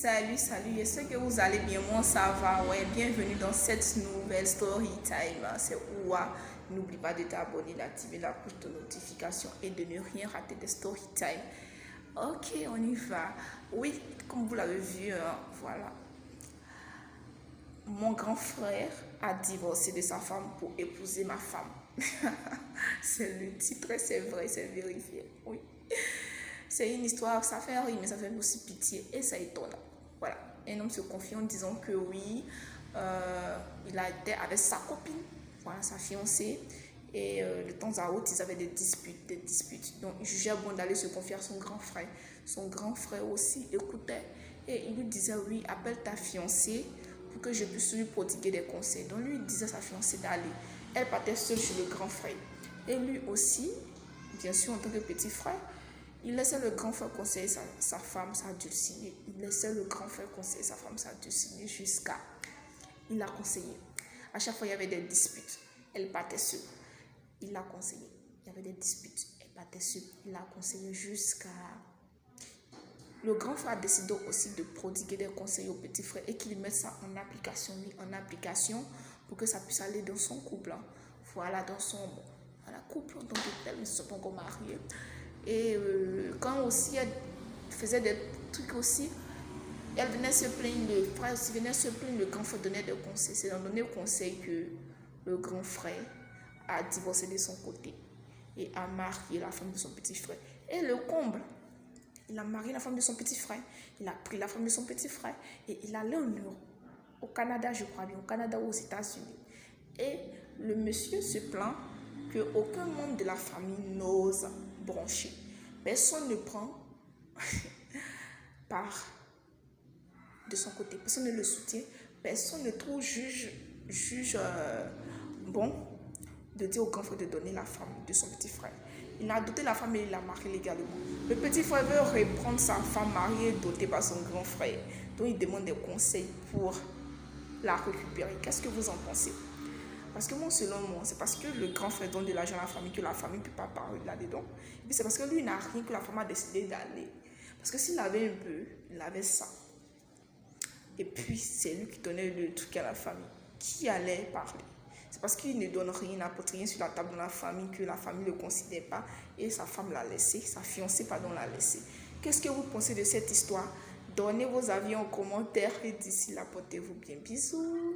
Salut, j'espère que vous allez bien, moi ça va, ouais, bienvenue dans cette nouvelle story time, c'est Oua, n'oublie pas de t'abonner, d'activer la cloche de notification et de ne rien rater des story time. Ok, on y va, oui, comme vous l'avez vu, voilà, mon grand frère a divorcé de sa femme pour épouser ma femme. C'est le titre, c'est vrai, c'est vérifié, oui. C'est une histoire, ça fait rire, mais ça fait aussi pitié et ça étonne. Voilà, un homme se confie en disant que oui, il a été avec sa copine, voilà, sa fiancée, et de temps à autre, ils avaient des disputes. Donc, il jugeait bon d'aller se confier à son grand frère. Son grand frère aussi écoutait et il lui disait oui, appelle ta fiancée pour que je puisse lui prodiguer des conseils. Donc, lui, il disait à sa fiancée d'aller. Elle partait seule chez le grand frère. Et lui aussi, bien sûr, en tant que petit frère, il laissait le grand frère conseiller sa femme, sa dulcinée. Il laissait le grand frère conseiller sa femme, sa dulcinée, jusqu'à... Il l'a conseillé. À chaque fois, il y avait des disputes. Elle partait seule. Il l'a conseillé. Il y avait des disputes. Elle partait seule. Il l'a conseillé jusqu'à... Le grand frère a décidé aussi de prodiguer des conseils au petit frère et qu'il mette ça en application, pour que ça puisse aller dans son couple. Voilà, dans son couple. Donc, ils ne sont pas encore mariés. Et quand aussi elle faisait des trucs aussi, elle venait se plaindre, le frère aussi venait se plaindre, le grand frère donnait des conseils. C'est dans donner conseil que le grand frère a divorcé de son côté et a marié la femme de son petit frère. Et le comble, il a marié la femme de son petit frère, il a pris la femme de son petit frère et il allait en Europe, au Canada je crois bien, au Canada ou aux États-Unis. Et le monsieur se plaint qu'aucun membre de la famille n'ose broncher. Personne ne prend part de son côté. Personne ne le soutient. Personne ne trouve juge bon de dire au grand frère de donner la femme de son petit frère. Il a doté la femme et il l'a mariée légalement. Le petit frère veut reprendre sa femme mariée dotée par son grand frère. Donc il demande des conseils pour la récupérer. Qu'est-ce que vous en pensez? Parce que moi, selon moi, c'est parce que le grand frère donne de l'argent à la famille que la famille ne peut pas parler là-dedans. Et puis c'est parce que lui n'a rien que la femme a décidé d'aller. Parce que s'il avait un peu, il avait ça. Et puis c'est lui qui donnait le truc à la famille. Qui allait parler? C'est parce qu'il ne donne rien, n'apporte rien sur la table de la famille que la famille ne le considère pas. Et sa femme l'a laissé, sa fiancée, pardon, l'a laissé. Qu'est-ce que vous pensez de cette histoire? Donnez vos avis en commentaire et d'ici là, portez-vous bien. Bisous.